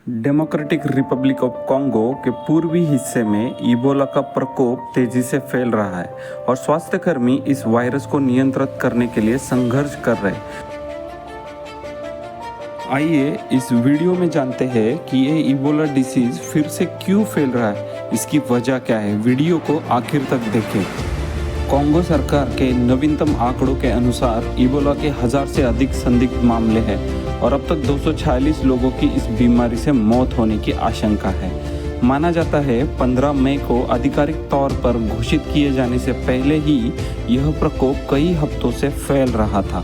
Democratic Republic of Congo के पूर्वी हिस्से में इबोला का प्रकोप तेजी से फैल रहा है और स्वास्थ्यकर्मी इस वायरस को नियंत्रित करने के लिए संघर्ष कर रहे हैं। आइए इस वीडियो में जानते हैं कि ये इबोला डिसीज फिर से क्यों फैल रहा है, इसकी वजह क्या है। वीडियो को आखिर तक देखें। कॉन्गो सरकार के नवीनतम आंकड़ों के अनुसार इबोला के 1000 से अधिक संदिग्ध मामले हैं और अब तक 246 लोगों की इस बीमारी से मौत होने की आशंका है। माना जाता है 15 मई को आधिकारिक तौर पर घोषित किए जाने से पहले ही यह प्रकोप कई हफ्तों से फैल रहा था।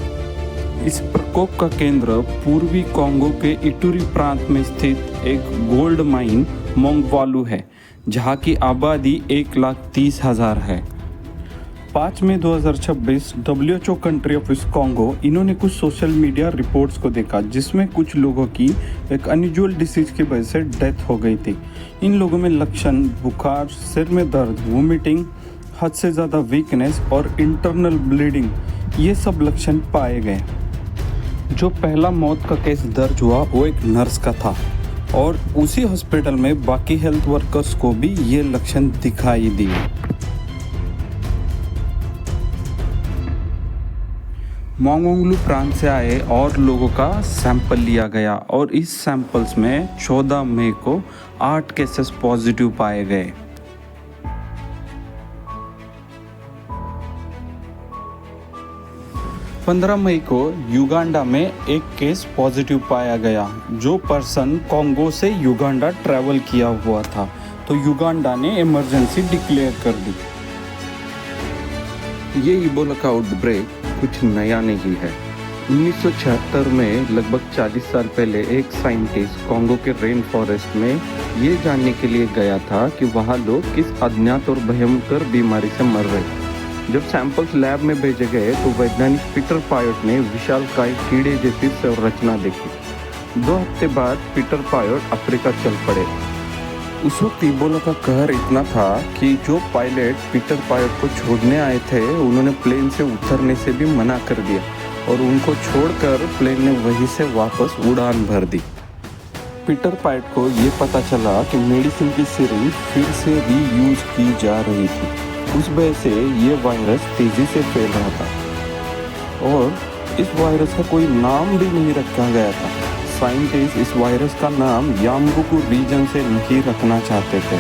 इस प्रकोप का केंद्र पूर्वी कॉन्गो के इटूरी प्रांत में स्थित एक गोल्ड माइन मोंगवालू है, जहां की आबादी 1,30,000 है। 5 मई 2026 WHO country of east Congo इन्होंने कुछ सोशल मीडिया रिपोर्ट्स को देखा जिसमें कुछ लोगों की एक अनयूजुअल डिसीज की वजह से डेथ हो गई थी। इन लोगों में लक्षण बुखार, सिर में दर्द, वोमिटिंग, हद से ज़्यादा वीकनेस और इंटरनल ब्लीडिंग, ये सब लक्षण पाए गए। जो पहला मौत का केस दर्ज हुआ वो एक नर्स का था और उसी हॉस्पिटल में बाकी हेल्थ वर्कर्स को भी ये लक्षण दिखाई दिए। मोंगोंगलू प्रांत से आए और लोगों का सैंपल लिया गया और इस सैंपल्स में 14 मई को 8 केसेस पॉजिटिव पाए गए। पंद्रह मई को युगांडा में एक केस पॉजिटिव पाया गया। जो पर्सन कॉन्गो से युगांडा ट्रैवल किया हुआ था, तो युगांडा ने इमरजेंसी डिक्लेयर कर दी। ये इबोला का आउटब्रेक कुछ नया नहीं है। 1976 में लगभग 40 साल पहले एक साइंटिस्ट कॉन्गो के रेन फॉरेस्ट में ये जानने के लिए गया था कि वहाँ लोग किस अज्ञात और भयंकर बीमारी से मर रहे। जब सैंपल्स लैब में भेजे गए तो वैज्ञानिक पीटर पायोट ने विशालकाय कीड़े जैसी संरचना देखी। 2 हफ्ते बाद पीटर पायोट अफ्रीका चल पड़े। उस वक्त इबोला का कहर इतना था कि जो पायलट पीटर पायोट को छोड़ने आए थे उन्होंने प्लेन से उतरने से भी मना कर दिया और उनको छोड़कर प्लेन ने वहीं से वापस उड़ान भर दी। पीटर पायोट को ये पता चला कि मेडिसिन की सिरिंज फिर से रीयूज की जा रही थी। उस वजह से ये वायरस तेज़ी से फैल रहा था और इस वायरस का कोई नाम भी नहीं रखा गया था। साइंटिस्ट इस वायरस का नाम याम्बुकू रीजन से नहीं रखना चाहते थे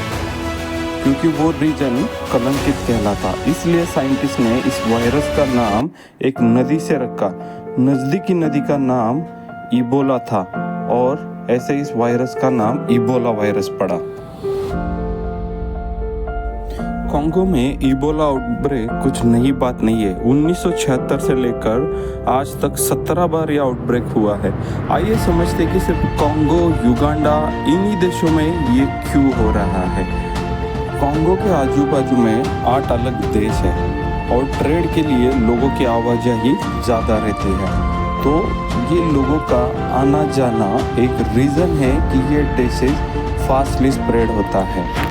क्योंकि वो रीजन कलंकित कहलाता। इसलिए साइंटिस्ट ने इस वायरस का नाम एक नदी से रखा। नज़दीकी नदी का नाम इबोला था और ऐसे इस वायरस का नाम इबोला वायरस पड़ा। कॉन्गो में इबोला आउटब्रेक कुछ नई बात नहीं है। 1976 से लेकर आज तक 17 बार यह आउटब्रेक हुआ है। आइए समझते कि सिर्फ कॉन्गो, युगांडा, इन्हीं देशों में ये क्यों हो रहा है। कॉन्गो के आजू बाजू में 8 अलग देश है और ट्रेड के लिए लोगों की आवाजाही ज़्यादा रहती है, तो ये लोगों का आना जाना एक रीज़न है कि ये डिसीज फास्टली स्प्रेड होता है।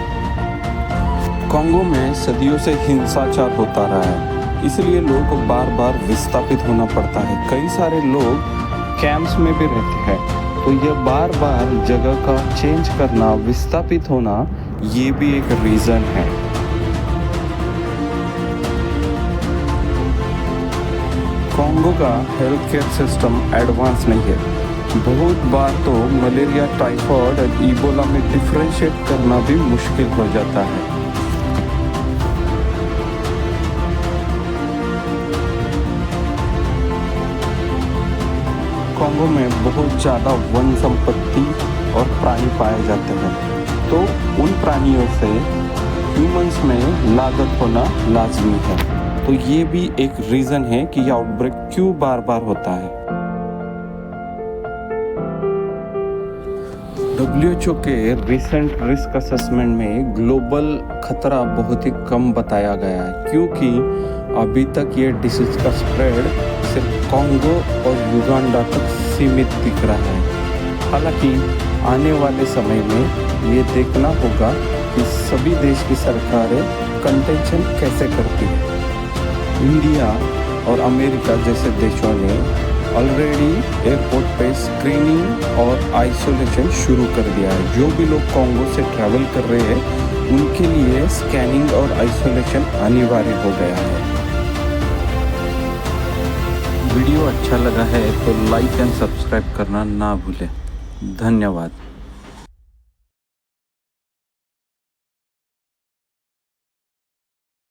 कॉन्गो में सदियों से हिंसाचार होता रहा है, इसलिए लोगों को बार बार विस्थापित होना पड़ता है। कई सारे लोग कैंप्स में भी रहते हैं, तो यह बार बार जगह का चेंज करना, विस्थापित होना, ये भी एक रीज़न है। कॉन्गो का हेल्थ केयर सिस्टम एडवांस नहीं है। बहुत बार तो मलेरिया, टाइफाइड और इबोला में डिफ्रेंशिएट करना भी मुश्किल हो जाता है। कॉन्गो में बहुत ज़्यादा वन संपत्ति और प्राणी पाए जाते हैं, तो उन प्राणियों से ह्यूमंस में लागत होना लाजमी है। तो ये भी एक रीज़न है कि यह आउटब्रेक क्यों बार बार होता है। WHO के रिसेंट रिस्क असेसमेंट में ग्लोबल खतरा बहुत ही कम बताया गया है क्योंकि अभी तक ये डिसीज का स्प्रेड सिर्फ कॉन्गो और युगांडा तक सीमित दिख रहा है। हालांकि आने वाले समय में ये देखना होगा कि सभी देश की सरकारें कंटेंशन कैसे करती हैं। इंडिया और अमेरिका जैसे देशों ने ऑलरेडी एयरपोर्ट पे स्क्रीनिंग और आइसोलेशन शुरू कर दिया है। जो भी लोग कॉन्गो से ट्रैवल कर रहे हैं उनके लिए स्कैनिंग और आइसोलेशन अनिवार्य हो गया है। वीडियो अच्छा लगा है तो लाइक एंड सब्सक्राइब करना ना भूलें। धन्यवाद।